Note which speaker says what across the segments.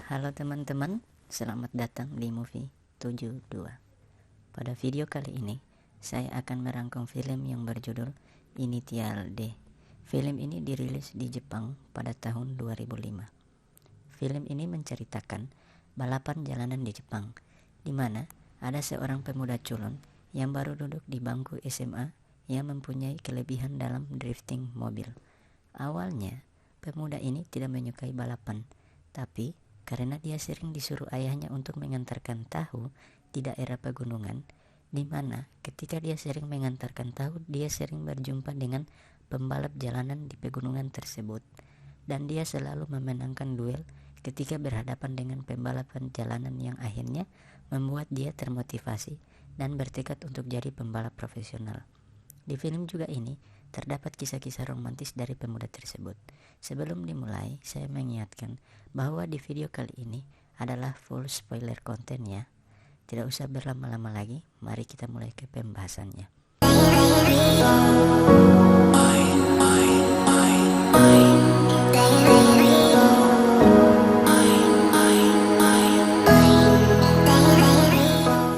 Speaker 1: Halo teman-teman, selamat datang di Movie 72. Pada video kali ini, saya akan merangkum film yang berjudul Initial D. Film ini dirilis di Jepang pada tahun 2005. Film ini menceritakan balapan jalanan di Jepang, di mana ada seorang pemuda culun yang baru duduk di bangku SMA yang mempunyai kelebihan dalam drifting mobil. Awalnya, pemuda ini tidak menyukai balapan, tapi karena dia sering disuruh ayahnya untuk mengantarkan tahu di daerah pegunungan, di mana ketika dia sering mengantarkan tahu, dia sering berjumpa dengan pembalap jalanan di pegunungan tersebut, dan dia selalu memenangkan duel ketika berhadapan dengan pembalapan jalanan yang akhirnya membuat dia termotivasi dan bertekad untuk jadi pembalap profesional. Di film juga ini terdapat kisah-kisah romantis dari pemuda tersebut. Sebelum dimulai, saya mengingatkan bahwa di video kali ini adalah full spoiler konten ya. Tidak usah berlama-lama lagi, mari kita mulai ke pembahasannya.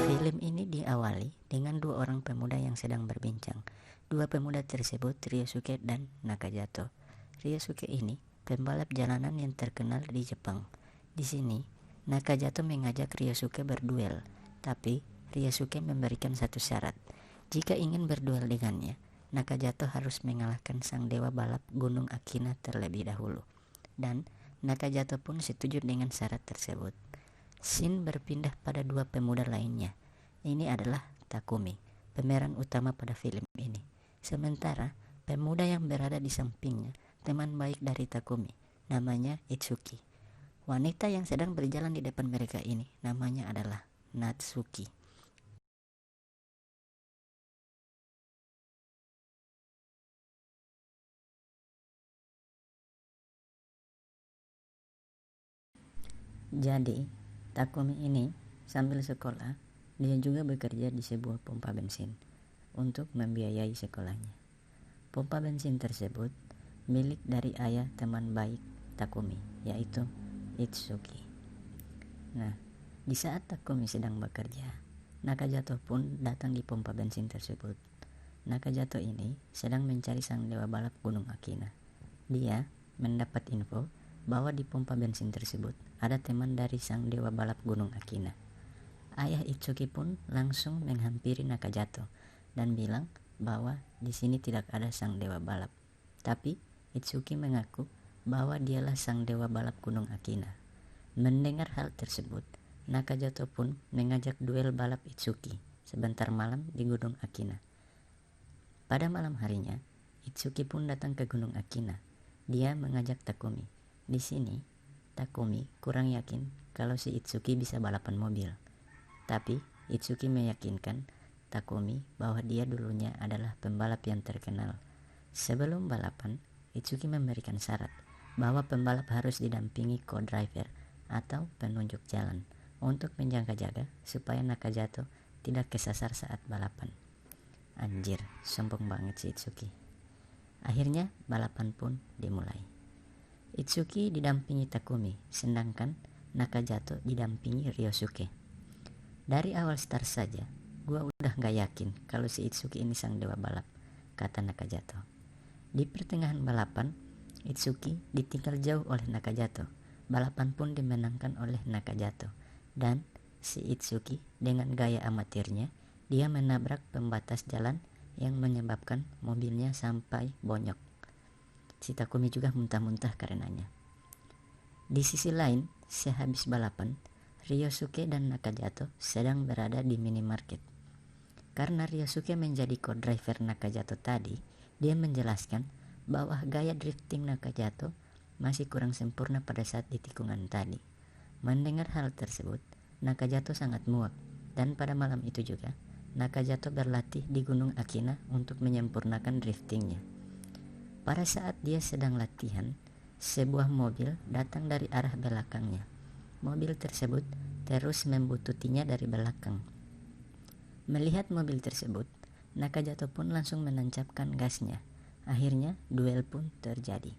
Speaker 1: Film ini diawali dengan dua orang pemuda yang sedang berbincang. Dua pemuda tersebut Ryosuke dan Nakajato. Ryosuke ini pembalap jalanan yang terkenal di Jepang. Di sini, Nakajato mengajak Ryosuke berduel, tapi Ryosuke memberikan satu syarat. Jika ingin berduel dengannya, Nakajato harus mengalahkan sang dewa balap Gunung Akina terlebih dahulu. Dan Nakajato pun setuju dengan syarat tersebut. Scene berpindah pada dua pemuda lainnya. Ini adalah Takumi, pemeran utama pada film ini. Sementara pemuda yang berada di sampingnya, teman baik dari Takumi, namanya Itsuki. Wanita yang sedang berjalan di depan mereka ini namanya adalah Natsuki. Jadi, Takumi ini sambil sekolah, dia juga bekerja di sebuah pompa bensin untuk membiayai sekolahnya. Pompa bensin tersebut milik dari ayah teman baik Takumi, yaitu Itsuki. Nah, di saat Takumi sedang bekerja, Nakajato pun datang di pompa bensin tersebut. Nakajato ini sedang mencari sang dewa balap Gunung Akina. Dia mendapat info bahwa di pompa bensin tersebut ada teman dari sang dewa balap Gunung Akina. Ayah Itsuki pun langsung menghampiri Nakajato dan bilang bahwa di sini tidak ada sang dewa balap. Tapi Itsuki mengaku bahwa dialah sang dewa balap Gunung Akina. Mendengar hal tersebut, Nakajato pun mengajak duel balap Itsuki sebentar malam di Gunung Akina. Pada malam harinya, Itsuki pun datang ke Gunung Akina. Dia mengajak Takumi. Di sini, Takumi kurang yakin kalau si Itsuki bisa balapan mobil. Tapi Itsuki meyakinkan Takumi bahwa dia dulunya adalah pembalap yang terkenal. Sebelum balapan, Itsuki memberikan syarat bahwa pembalap harus didampingi co-driver atau penunjuk jalan untuk menjaga-jaga supaya Nakajato tidak kesasar saat balapan. Anjir, sombong banget si Itsuki. Akhirnya balapan pun dimulai. Itsuki didampingi Takumi, sedangkan Nakajato didampingi Ryosuke. Dari awal start saja, gua udah gak yakin kalau si Itsuki ini sang dewa balap, kata Nakajato. Di pertengahan balapan, Itsuki ditinggal jauh oleh Nakajato. Balapan pun dimenangkan oleh Nakajato. Dan si Itsuki dengan gaya amatirnya, dia menabrak pembatas jalan yang menyebabkan mobilnya sampai bonyok. Si Takumi juga muntah-muntah karenanya. Di sisi lain, sehabis balapan, Ryosuke dan Nakajato sedang berada di minimarket. Karena Ryosuke menjadi co-driver Nakajato tadi, dia menjelaskan bahwa gaya drifting Nakajato masih kurang sempurna pada saat di tikungan tadi. Mendengar hal tersebut, Nakajato sangat muak, dan pada malam itu juga, Nakajato berlatih di Gunung Akina untuk menyempurnakan driftingnya. Pada saat dia sedang latihan, sebuah mobil datang dari arah belakangnya. Mobil tersebut terus membututinya dari belakang. Melihat mobil tersebut, Nakajato pun langsung menancapkan gasnya. Akhirnya duel pun terjadi,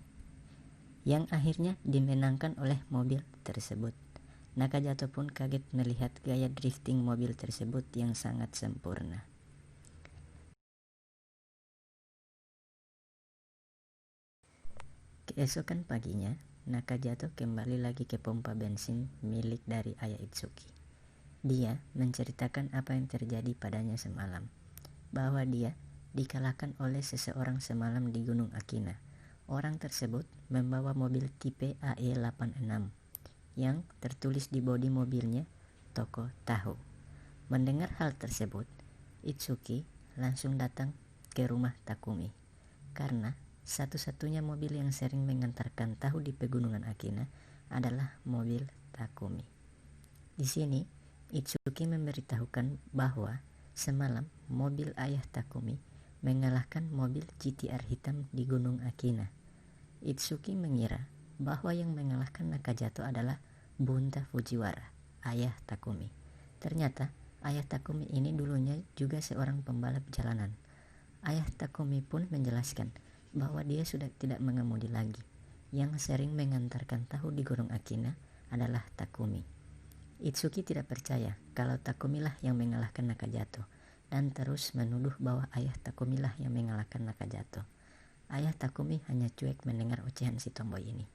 Speaker 1: yang akhirnya dimenangkan oleh mobil tersebut. Nakajato pun kaget melihat gaya drifting mobil tersebut yang sangat sempurna. Keesokan paginya, Nakajato kembali lagi ke pompa bensin milik dari ayah Itsuki. Dia menceritakan apa yang terjadi padanya semalam, bahwa dia dikalahkan oleh seseorang semalam di Gunung Akina. Orang tersebut membawa mobil tipe AE86 yang tertulis di bodi mobilnya Toko Tahu. Mendengar hal tersebut, Itsuki langsung datang ke rumah Takumi karena satu-satunya mobil yang sering mengantarkan tahu di pegunungan Akina adalah mobil Takumi. Di sini, Itsuki memberitahukan bahwa semalam mobil ayah Takumi mengalahkan mobil GTR hitam di Gunung Akina. Itsuki mengira bahwa yang mengalahkan Nakajato adalah Bunta Fujiwara, ayah Takumi. Ternyata ayah Takumi ini dulunya juga seorang pembalap jalanan. Ayah Takumi pun menjelaskan bahwa dia sudah tidak mengemudi lagi. Yang sering mengantarkan tahu di Gunung Akina adalah Takumi. Itsuki tidak percaya kalau Takumi lah yang mengalahkan Nakajato dan terus menuduh bahwa ayah Takumi lah yang mengalahkan Nakajato. Ayah Takumi hanya cuek mendengar ocehan si tomboy ini.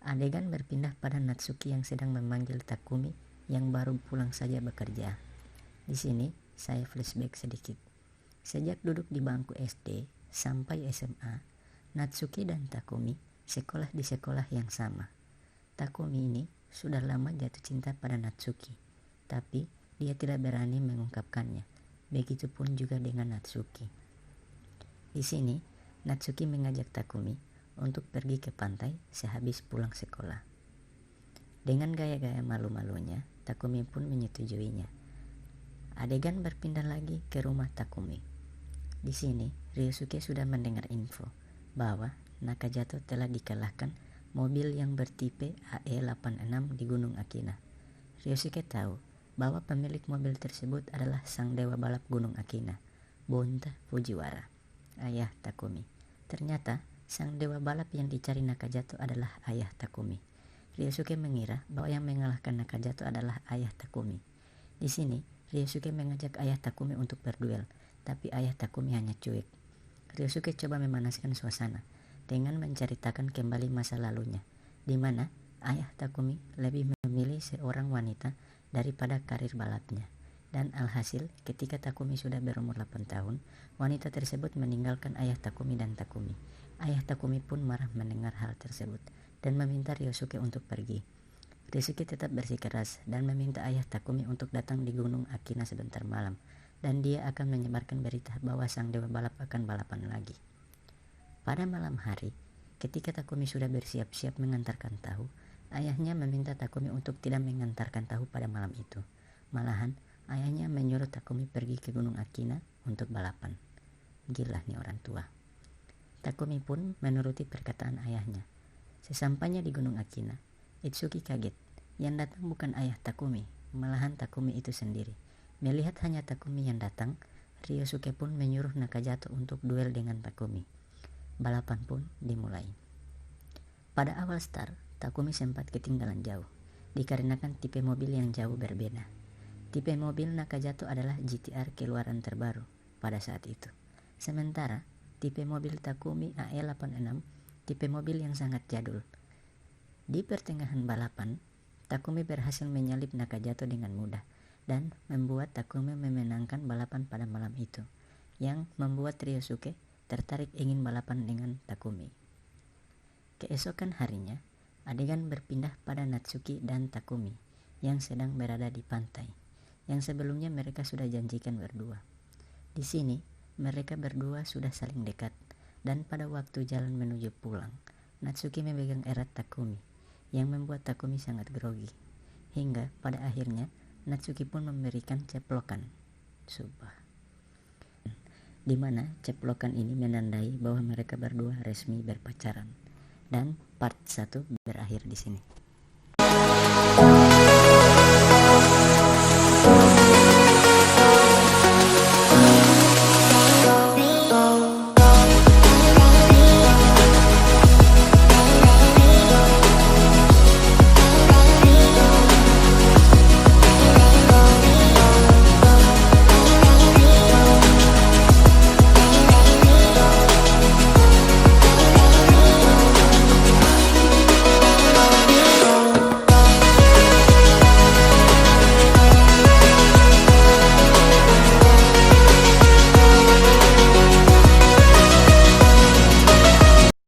Speaker 1: Adegan berpindah pada Natsuki yang sedang memanggil Takumi yang baru pulang saja bekerja. Di sini saya flashback sedikit. Sejak duduk di bangku SD sampai SMA, Natsuki dan Takumi sekolah di sekolah yang sama. Takumi ini sudah lama jatuh cinta pada Natsuki, tapi dia tidak berani mengungkapkannya. Begitupun juga dengan Natsuki. Di sini, Natsuki mengajak Takumi untuk pergi ke pantai sehabis pulang sekolah. Dengan gaya-gaya malu-malunya, Takumi pun menyetujuinya. Adegan berpindah lagi ke rumah Takumi. Di sini, Ryosuke sudah mendengar info bahwa Nakajato telah dikalahkan mobil yang bertipe AE86 di Gunung Akina. Ryosuke tahu bahwa pemilik mobil tersebut adalah sang dewa balap Gunung Akina, Bunta Fujiwara, ayah Takumi. Ternyata, sang dewa balap yang dicari Nakajato adalah ayah Takumi. Ryosuke mengira bahwa yang mengalahkan Nakajato adalah ayah Takumi. Di sini, Ryosuke mengajak ayah Takumi untuk berduel, tapi ayah Takumi hanya cuek. Ryosuke coba memanaskan suasana dengan menceritakan kembali masa lalunya, di mana ayah Takumi lebih memilih seorang wanita daripada karir balapnya. Dan alhasil, ketika Takumi sudah berumur 8 tahun, wanita tersebut meninggalkan ayah Takumi dan Takumi. Ayah Takumi pun marah mendengar hal tersebut dan meminta Ryosuke untuk pergi. Ryosuke tetap bersikeras dan meminta ayah Takumi untuk datang di Gunung Akina sebentar malam, dan dia akan menyebarkan berita bahwa sang dewa balap akan balapan lagi. Pada malam hari, ketika Takumi sudah bersiap-siap mengantarkan tahu, ayahnya meminta Takumi untuk tidak mengantarkan tahu pada malam itu. Malahan, ayahnya menyuruh Takumi pergi ke Gunung Akina untuk balapan. Gila nih orang tua. Takumi pun menuruti perkataan ayahnya. Sesampainya di Gunung Akina, Itsuki kaget. Yang datang bukan ayah Takumi, malahan Takumi itu sendiri. Melihat hanya Takumi yang datang, Ryosuke pun menyuruh Nakajato untuk duel dengan Takumi. Balapan pun dimulai. Pada awal start, Takumi sempat ketinggalan jauh, dikarenakan tipe mobil yang jauh berbeda. Tipe mobil Nakajato adalah GTR keluaran terbaru pada saat itu. Sementara, tipe mobil Takumi AE86 tipe mobil yang sangat jadul. Di pertengahan balapan, Takumi berhasil menyalip Nakajato dengan mudah dan membuat Takumi memenangkan balapan pada malam itu, yang membuat Ryosuke tertarik ingin balapan dengan Takumi. Keesokan harinya, adegan berpindah pada Natsuki dan Takumi yang sedang berada di pantai, yang sebelumnya mereka sudah janjikan berdua. Di sini, mereka berdua sudah saling dekat, dan pada waktu jalan menuju pulang, Natsuki memegang erat Takumi, yang membuat Takumi sangat grogi, hingga pada akhirnya Natsuki pun memberikan ceplokan, di mana ceplokan ini menandai bahwa mereka berdua resmi berpacaran. Dan part 1 berakhir di sini.